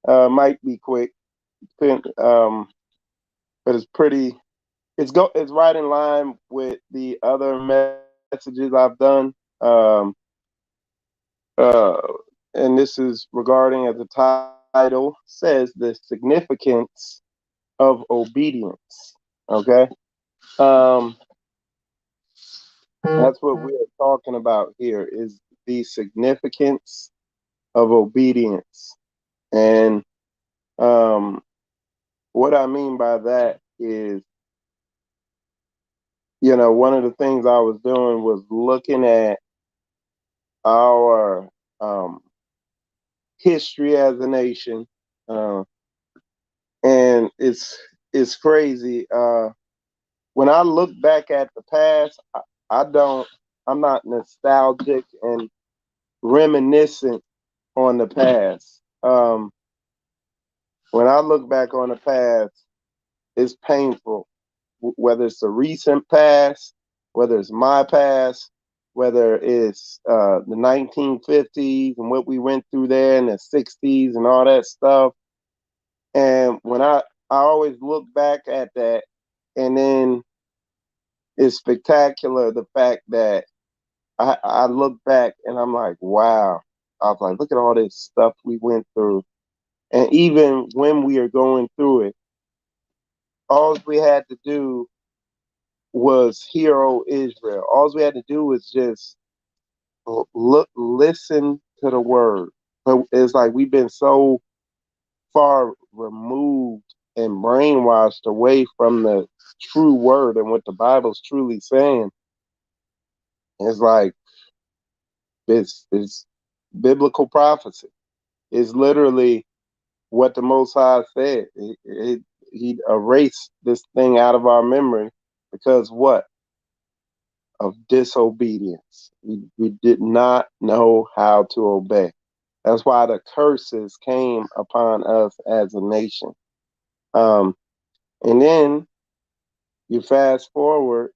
Might be quick, but it's pretty. It's right in line with the other messages I've done. Uh, and this is regarding, as the title says, the significance of obedience. Okay. Um, that's what we are talking about here is the significance of obedience. And um, what I mean by that is, one of the things I was doing was looking at our history as a nation, uh, and it's crazy. When I look back at the past, I don't. I'm not nostalgic and reminiscent on the past. When I look back on the past, it's painful. Whether it's the recent past, whether it's my past, whether it's the 1950s and what we went through there in the 60s and all that stuff. And when I always look back at that, and then it's spectacular the fact that I look back and I'm like, wow. I was like, look at all this stuff we went through. And even when we are going through it, all we had to do was hear, O Israel. All we had to do was just listen to the word. But it's like we've been so far removed and brainwashed away from the true word and what the Bible's truly saying. It's like it's biblical prophecy. It's literally what the Most High said. He erased this thing out of our memory because what? Of disobedience. We did not know how to obey. That's why the curses came upon us as a nation. Um, and then you fast forward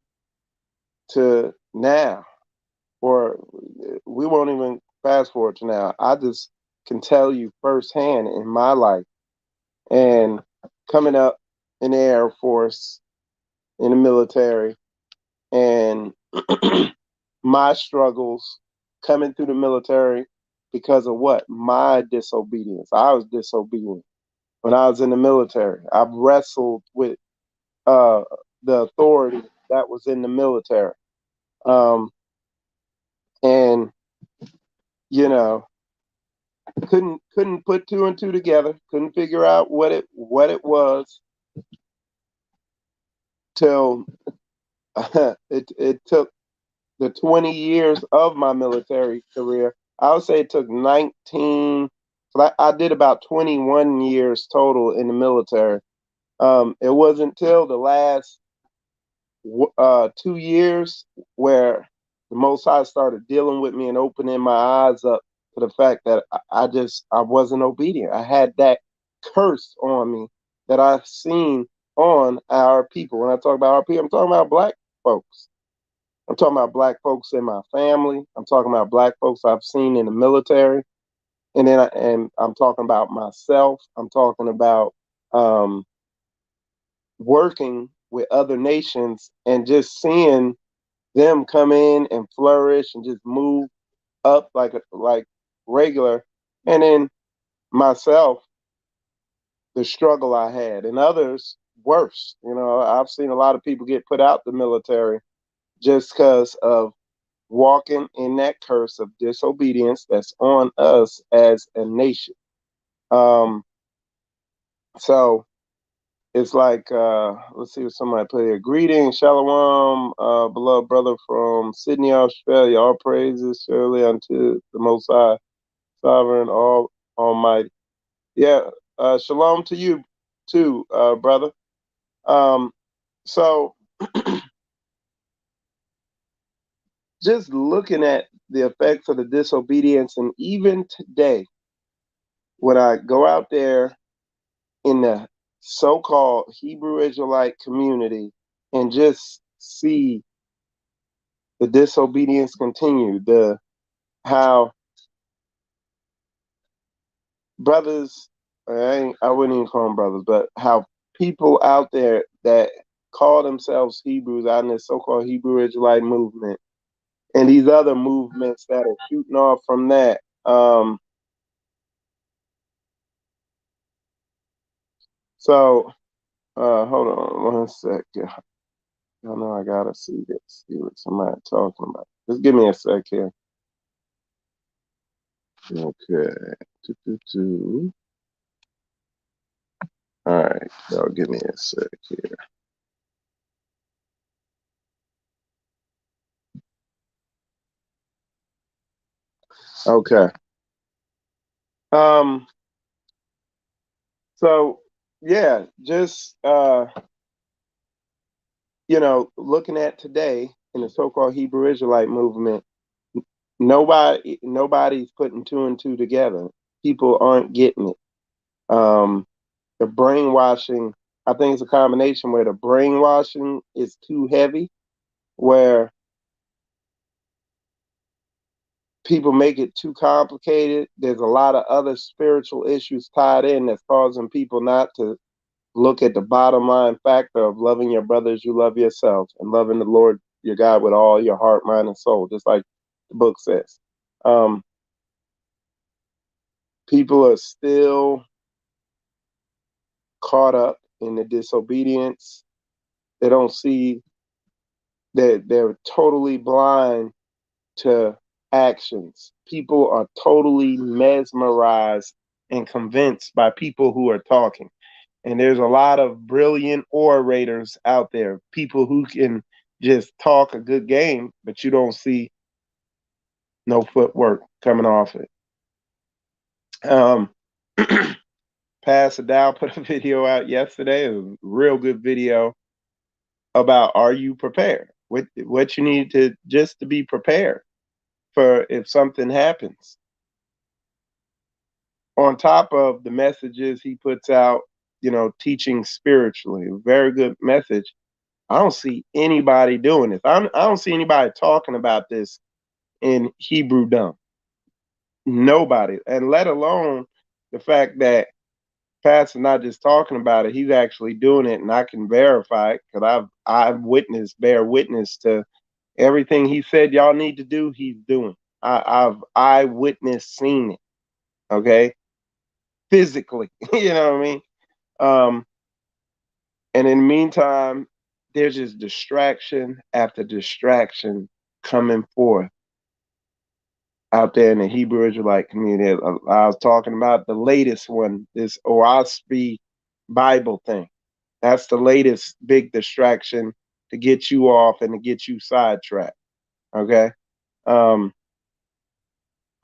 to now, or we won't even fast forward to now. I just can tell you firsthand in my life and coming up in the Air Force, in the military, and my struggles coming through the military because of what? My disobedience. I was disobedient when I was in the military. I've wrestled with uh, the authority that was in the military. Um, and you know, couldn't put two and two together. Couldn't figure out what it was till it took the 20 years of my military career. I would say it took 19. I did about 21 years total in the military. It wasn't until the last 2 years where the Most High started dealing with me and opening my eyes up to the fact that I wasn't obedient. I had that curse on me that I've seen on our people. When I talk about our people, I'm talking about black folks. I'm talking about black folks in my family. I'm talking about black folks I've seen in the military, and I'm talking about myself. I'm talking about um, working with other nations and just seeing them come in and flourish and just move up like regular, and then myself, the struggle I had, and others worse. I've seen a lot of people get put out the military just because of walking in that curse of disobedience that's on us as a nation. Um, so it's like, let's see what somebody put here. Greetings, Shalom, beloved brother from Sydney, Australia. All praises surely unto the Most High, Sovereign, Almighty. Yeah, shalom to you too, brother. Um, so just looking at the effects of the disobedience, and even today, when I go out there in the so-called Hebrew Israelite community and just see the disobedience continue, the how brothers I wouldn't even call them brothers, but how people out there that call themselves Hebrews out in this so-called Hebrew Israelite movement and these other movements that are shooting off from that. So hold on one second. I know I gotta see this. See what somebody talking about. Just give me a sec here. Okay. Doo. All right, y'all give me a sec here. Okay. Um, so yeah, just looking at today in the so-called Hebrew Israelite movement, nobody's putting two and two together. People aren't getting it. The brainwashing, I think it's a combination where the brainwashing is too heavy, where people make it too complicated. There's a lot of other spiritual issues tied in that's causing people not to look at the bottom line factor of loving your brother as you love yourself and loving the Lord your God with all your heart, mind, and soul, just like the book says. Um, People are still caught up in the disobedience. They don't see that they're totally blind to actions. People are totally mesmerized and convinced by people who are talking. And there's a lot of brilliant orators out there, people who can just talk a good game, but you don't see no footwork coming off it. Um, Pastor Dow put a video out yesterday, a real good video about are you prepared? What you need to just to be prepared for if something happens. On top of the messages he puts out, teaching spiritually, a very good message. I don't see anybody doing this. I don't see anybody talking about this in Hebrew dumb. Nobody, and let alone the fact that Pastor's not just talking about it; he's actually doing it, and I can verify it because bear witness to everything he said y'all need to do. He's doing. I've eyewitness seen it. Okay, physically, you know what I mean. Um, and in the meantime, there's just distraction after distraction coming forth out there in the Hebrew Israelite community. I was talking about the latest one, this OASP Bible thing. That's the latest big distraction to get you off and to get you sidetracked. Okay. Um,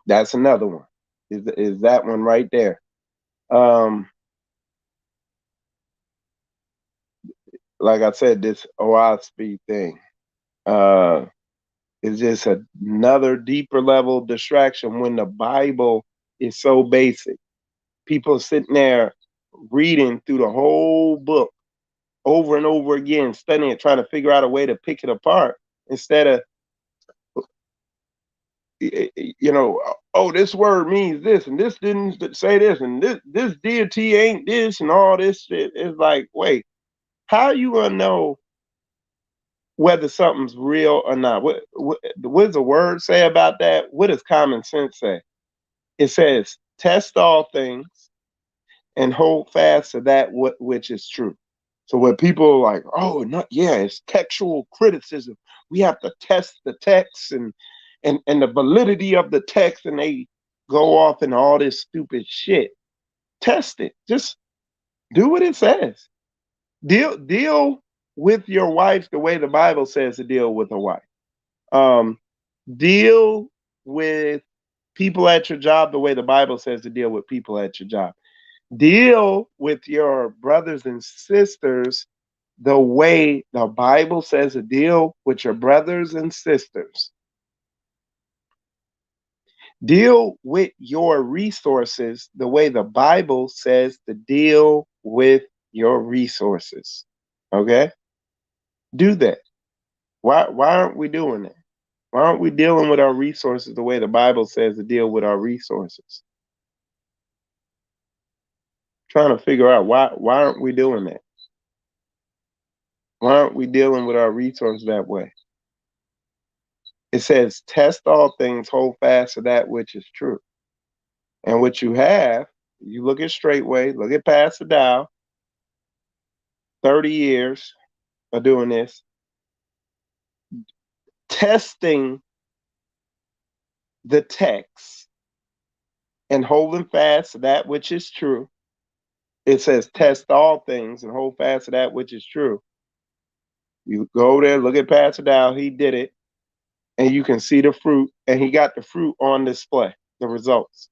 that's another one. Is that one right there? Um, like I said, this OASP thing. Is just another deeper level distraction when the Bible is so basic. People sitting there reading through the whole book over and over again, studying it, trying to figure out a way to pick it apart instead of, oh, this word means this and this didn't say this and this deity ain't this and all this shit. It's like, wait, how are you gonna know whether something's real or not? What does the word say about that? What does common sense say? It says, test all things and hold fast to that which is true. So when people are like, oh, no, yeah, it's textual criticism. We have to test the text and the validity of the text, and they go off and all this stupid shit. Test it. Just do what it says. Deal with your wife the way the Bible says to deal with a wife. Um, Deal with people at your job the way the Bible says to deal with people at your job. Deal with your brothers and sisters the way the Bible says to deal with your brothers and sisters. Deal with your resources the way the Bible says to deal with your resources. Okay? Do that. Why aren't we doing that? Why aren't we dealing with our resources the way the Bible says to deal with our resources? trying to figure out why aren't we doing that? Why aren't we dealing with our resources that way? It says, test all things, hold fast to that which is true. And what you have, you look at Straightway, look at Pastor Dow, 30 years of doing this, testing the text and holding fast to that which is true. It says, test all things and hold fast to that which is true. You go there, look at Pastor Dow, he did it, and you can see the fruit, and he got the fruit on display, the results.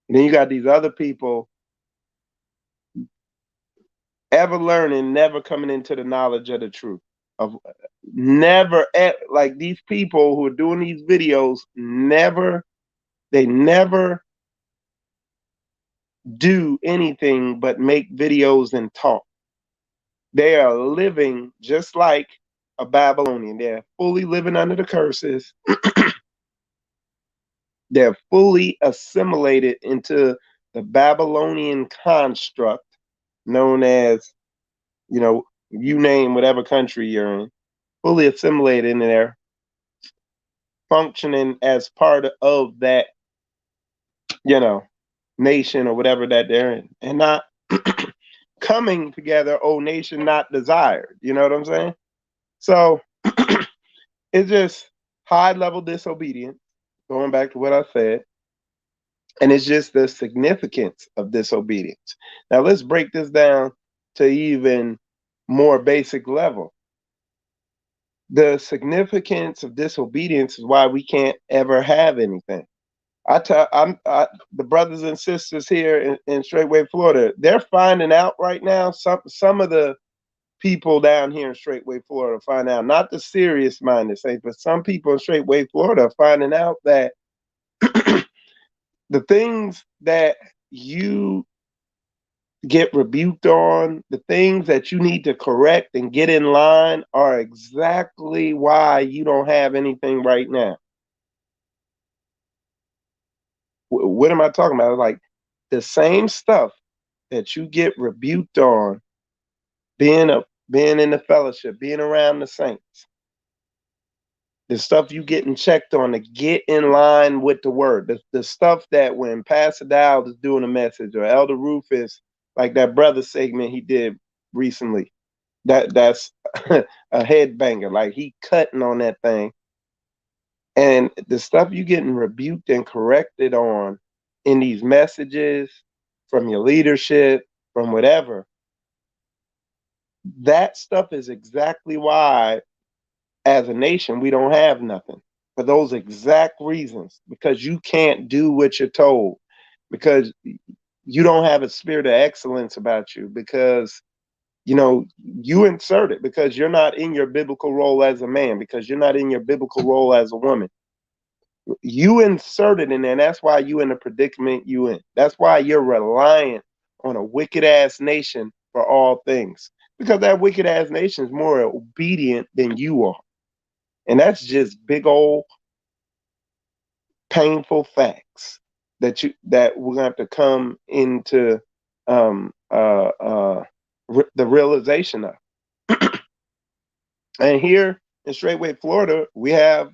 And then you got these other people ever learning, never coming into the knowledge of the truth. Of never, like these people who are doing these videos, they never do anything but make videos and talk. They are living just like a Babylonian. They're fully living under the curses. They're fully assimilated into the Babylonian construct known as, you name whatever country you're in, fully assimilated in there, functioning as part of that, nation or whatever that they're in, and not coming together, oh, nation not desired. You know what I'm saying? So it's just high level disobedience, going back to what I said. And it's just the significance of disobedience. Now let's break this down to even more basic level. The significance of disobedience is why we can't ever have anything. The brothers and sisters here in Straightway, Florida, they're finding out right now. Some of the people down here in Straightway, Florida, find out, not the serious minded saints, but some people in Straightway, Florida, are finding out that the things that you get rebuked on, the things that you need to correct and get in line, are exactly why you don't have anything right now. What am I talking about? Like the same stuff that you get rebuked on, being in the fellowship, being around the saints, the stuff you getting checked on to get in line with the word, the stuff that when Pastor Dowd is doing a message, or Elder Rufus, like that brother segment he did recently, that's a headbanger, like he cutting on that thing. And the stuff you getting rebuked and corrected on in these messages from your leadership, from whatever, that stuff is exactly why, as a nation, we don't have nothing. For those exact reasons, because you can't do what you're told, because you don't have a spirit of excellence about you, because you insert it, because you're not in your biblical role as a man, because you're not in your biblical role as a woman. You insert it in there, and that's why you in the predicament you in. That's why you're reliant on a wicked ass nation for all things, because that wicked ass nation is more obedient than you are. And that's just big old painful facts that we're gonna have to come into the realization of. And here in Straightway, Florida, we have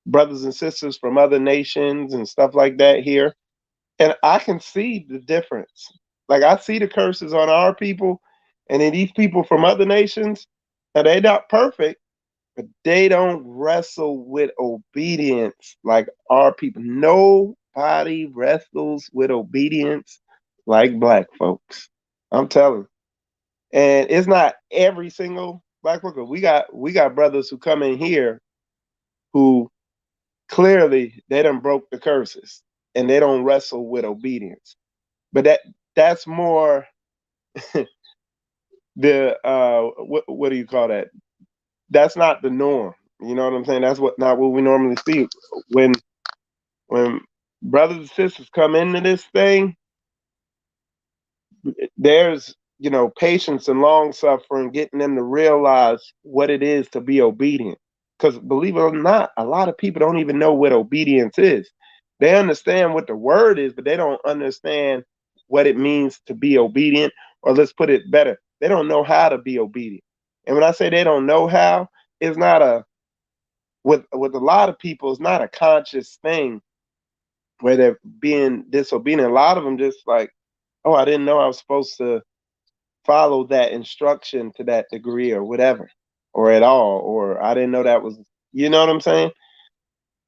brothers and sisters from other nations and stuff like that here, and I can see the difference. Like I see the curses on our people, and then these people from other nations, now they're not perfect, but they don't wrestle with obedience like our people. Nobody wrestles with obedience like black folks. I'm telling you. And it's not every single black worker. We got brothers who come in here who clearly they done broke the curses and they don't wrestle with obedience. But that's more the what do you call that? That's not the norm. You know what I'm saying? That's not what we normally see. When brothers and sisters come into this thing, there's patience and long suffering, getting them to realize what it is to be obedient. Because believe it or not, a lot of people don't even know what obedience is. They understand what the word is, but they don't understand what it means to be obedient. Or let's put it better, they don't know how to be obedient. And when I say they don't know how, it's not a with a lot of people, it's not a conscious thing where they're being disobedient. A lot of them just like, oh, I didn't know I was supposed to follow that instruction to that degree or whatever, or at all, or I didn't know that was, you know what I'm saying?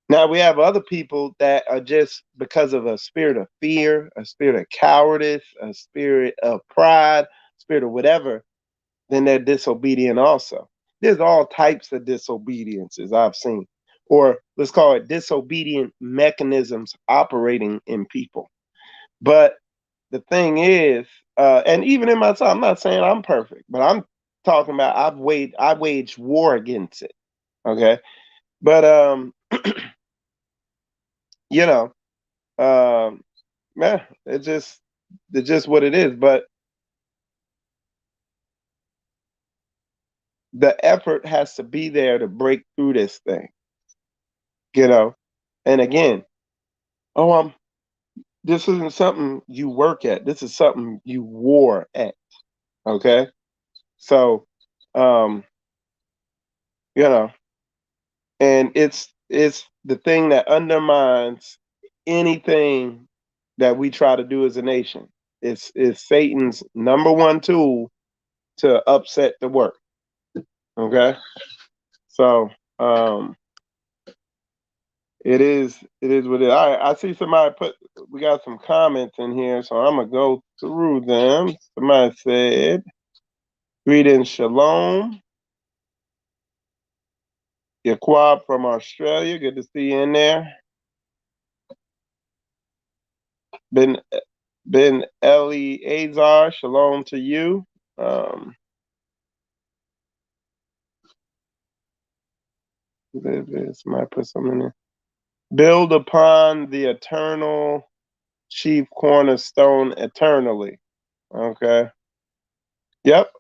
Now we have other people that are just because of a spirit of fear, a spirit of cowardice, a spirit of pride, spirit of whatever, then they're disobedient also. There's all types of disobediences I've seen, or let's call it disobedient mechanisms operating in people. But the thing is, and even in my time, I'm not saying I'm perfect, but I'm talking about I waged war against it. Okay, but you know, man, it's just what it is. But the effort has to be there to break through this thing, you know. And again, oh, this isn't something you work at. This is something you war at. Okay, so um, you know, and it's the thing that undermines anything that we try to do as a nation. It's Satan's number one tool to upset the work. Okay, so it is what it. All right, I see somebody put. We got some comments in here, so I'm gonna go through them. Somebody said, "Greetings, shalom." Yaquab from Australia, good to see you in there. Ben Ben Eleazar, shalom to you. Um, somebody put something in there. Build upon the eternal chief cornerstone eternally. Okay. Yep.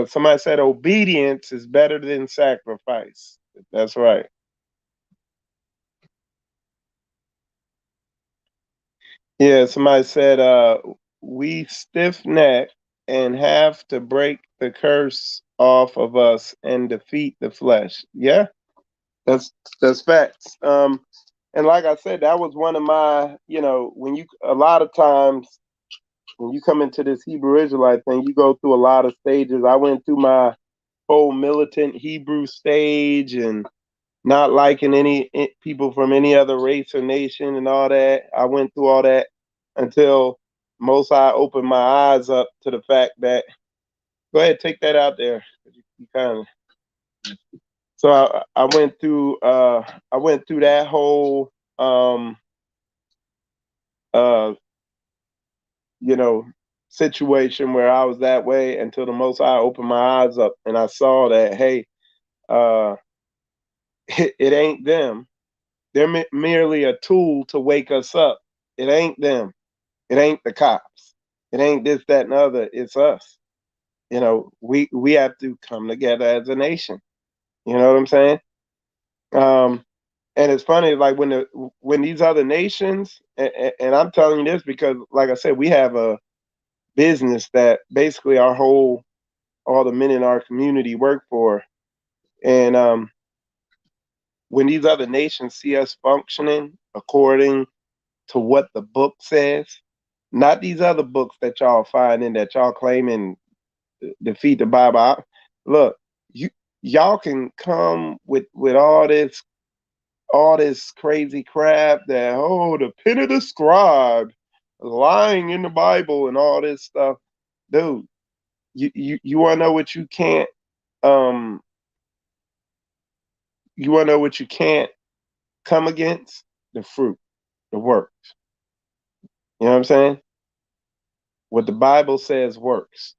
Somebody said obedience is better than sacrifice. That's right. Yeah, somebody said we stiff neck and have to break the curse off of us and defeat the flesh. Yeah, that's that's facts. And like I said, that was one of my, when you a lot of times when you come into this Hebrew Israelite thing, you go through a lot of stages. I went through my whole militant Hebrew stage and not liking any people from any other race or nation and all that. I went through all that until Most High opened my eyes up to the fact that go ahead, take that out there. You kind of so I went through that whole uh you know situation where I was that way until the Most High opened my eyes up and I saw that hey, uh it ain't them. They're merely a tool to wake us up. It ain't them. It ain't the cops. It ain't this, that, and the other. It's us. We have to come together as a nation. You know what I'm saying? And it's funny, like when these other nations, and I'm telling you this because, like I said, we have a business that basically all the men in our community work for, and when these other nations see us functioning according to what the book says, not these other books that y'all finding that y'all claiming defeat the Bible. Look, y'all can come with all this crazy crap that the pen of the scribe lying in the Bible and all this stuff, dude. You want to know what you can't um you want to know what you can't come against the fruit, the work. You know what I'm saying? What the Bible says works.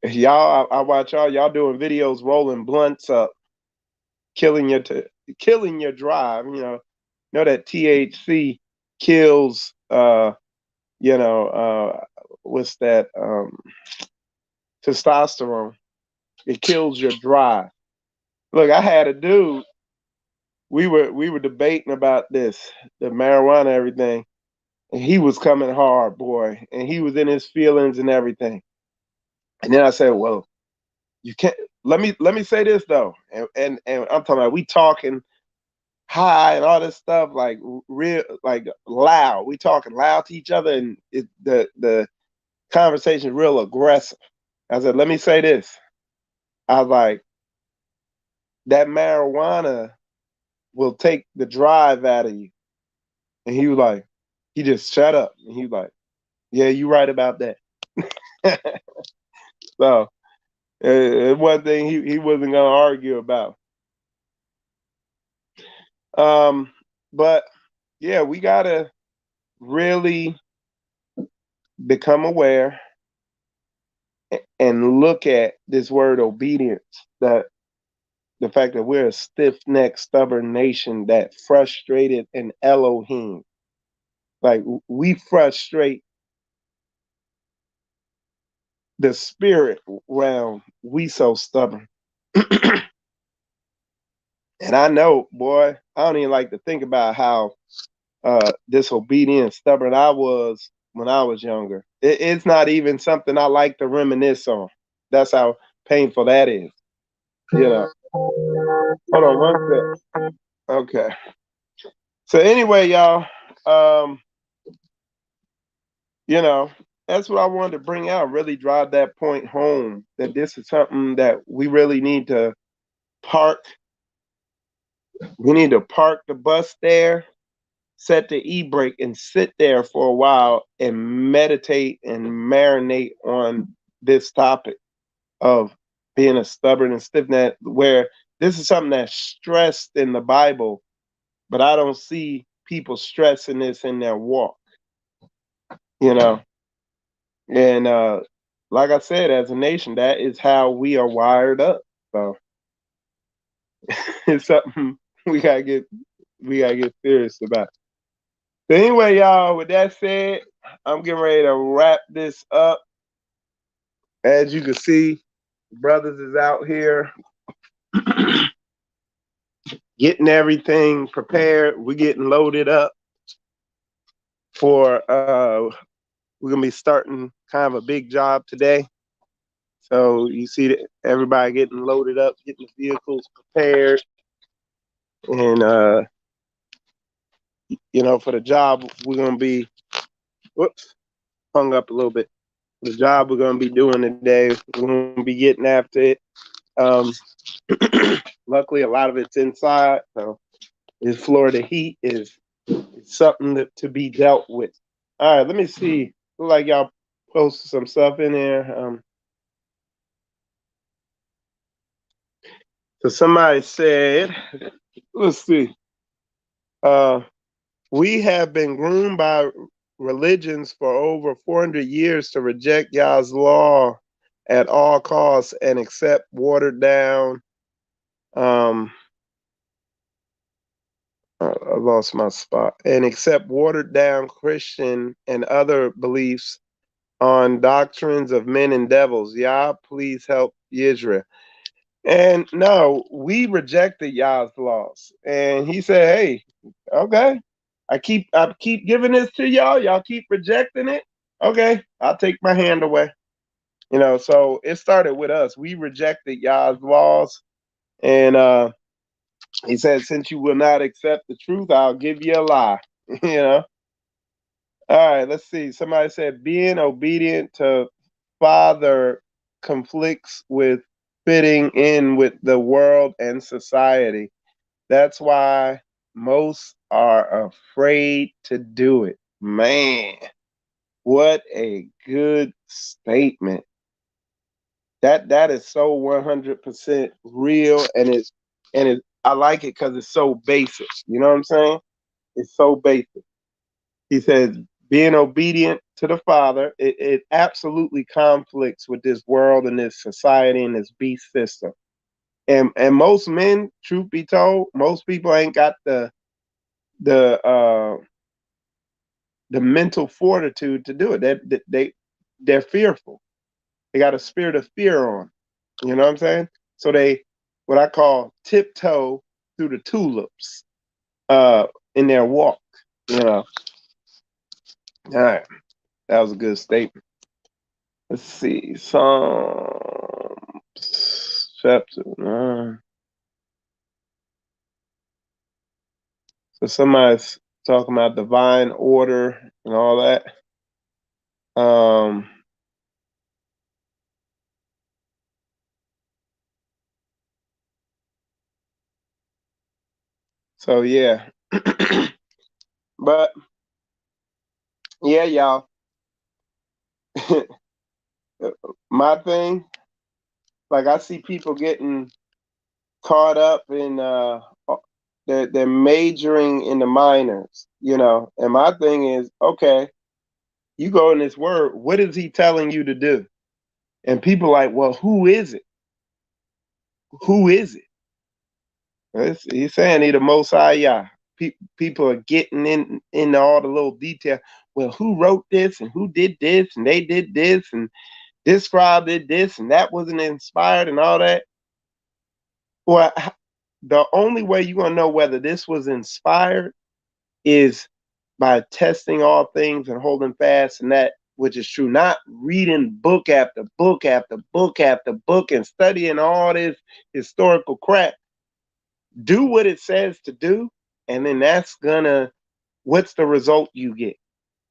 Y'all, I watch y'all doing videos rolling blunts up, killing killing your drive. Know that THC kills. What's that? Testosterone. It kills your drive. Look, I had a dude. we were debating about this, the marijuana, everything, and he was coming hard, boy, and he was in his feelings and everything. And then I said, well, you can't. Let me say this though, and I'm talking about we talking high and all this stuff like real like loud. We talking loud to each other, and the conversation real aggressive. I said, let me say this. I was like, that marijuana will take the drive out of you. And he was like, he just shut up. And he was like, yeah, you right about that. So one thing he wasn't gonna argue about. Um, but yeah, we gotta really become aware and look at this word obedience, that the fact that we're a stiff-necked, stubborn nation that frustrated an Elohim. Like we frustrate the spirit realm. We so stubborn. And I know, boy, I don't even like to think about how disobedient, stubborn I was when I was younger. It's not even something I like to reminisce on. That's how painful that is. You know. Hold on one sec. Okay. So anyway, y'all, um, you know, that's what I wanted to bring out. Really drive that point home that this is something that we really need to park. We need to park the bus there, set the e-brake, and sit there for a while and meditate and marinate on this topic of being a stubborn and stiff neck, where this is something that's stressed in the Bible, but I don't see people stressing this in their walk, you know. And like I said, as a nation, that is how we are wired up. So it's something we gotta get serious about. So anyway, y'all, with that said, I'm getting ready to wrap this up. As you can see, brothers is out here getting everything prepared. We're getting loaded up for we're gonna be starting kind of a big job today. So you see that everybody getting loaded up, getting the vehicles prepared, and for the job we're gonna be whoops, hung up a little bit. The job we're gonna be doing today, we're gonna be getting after it. Um, luckily, a lot of it's inside, so this Florida heat is something to be dealt with. All right, let me see. Look like y'all posted some stuff in there. So somebody said, let's see. Uh, we have been groomed by religions for over 400 years to reject Yah's law at all costs and accept watered down. I lost my spot. And accept watered down Christian and other beliefs on doctrines of men and devils. Yah, please help Israel. And no, we rejected Yah's laws. And he said, hey, okay, I keep giving this to y'all. Y'all keep rejecting it. Okay, I'll take my hand away. So it started with us. We rejected Yah's laws. And he said, since you will not accept the truth, I'll give you a lie. you know. All right, let's see. Somebody said being obedient to father conflicts with fitting in with the world and society. That's why most are afraid to do it. Man, what a good statement. That is so 100% real, and I like it because it's so basic. You know what I'm saying? It's so basic. He says being obedient to the Father, it absolutely conflicts with this world and this society and this beast system. And most men, truth be told, most people ain't got the uh the mental fortitude to do it. They're fearful. They got a spirit of fear on. You know what I'm saying? So they what I call tiptoe through the tulips in their walk. You know. All right, that was a good statement. Let's see, Psalms chapter 9. So somebody's talking about divine order and all that. Um, so yeah, but yeah, y'all. My thing, like I see people getting caught up in they're majoring in the minors, you know. And my thing is, okay, you go in this word, what is he telling you to do? And people like, well, who is it? Who is it? He's saying he the Most High Yah. People are getting into all the little detail. Well, who wrote this and who did this and they did this and this scribe did this and that wasn't inspired and all that. Well, the only way you're gonna know whether this was inspired is by testing all things and holding fast and that which is true, not reading book after book after book after book and studying all this historical crap. Do what it says to do, and then that's gonna what's the result you get.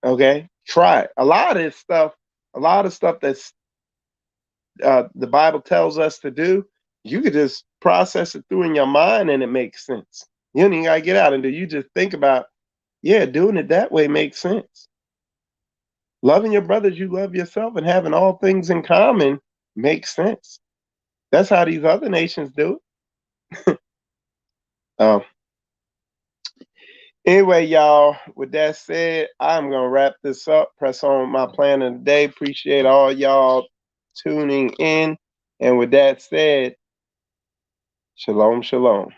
Okay, try it. A lot of stuff that's the Bible tells us to do, you could just process it through in your mind and it makes sense. You don't even gotta get out and do. You just think about, yeah, doing it that way makes sense. Loving your brothers, you love yourself, and having all things in common makes sense. That's how these other nations do it. Um, Anyway, y'all, with that said, I'm going to wrap this up, press on with my plan of the day. Appreciate all y'all tuning in. And with that said, shalom, shalom.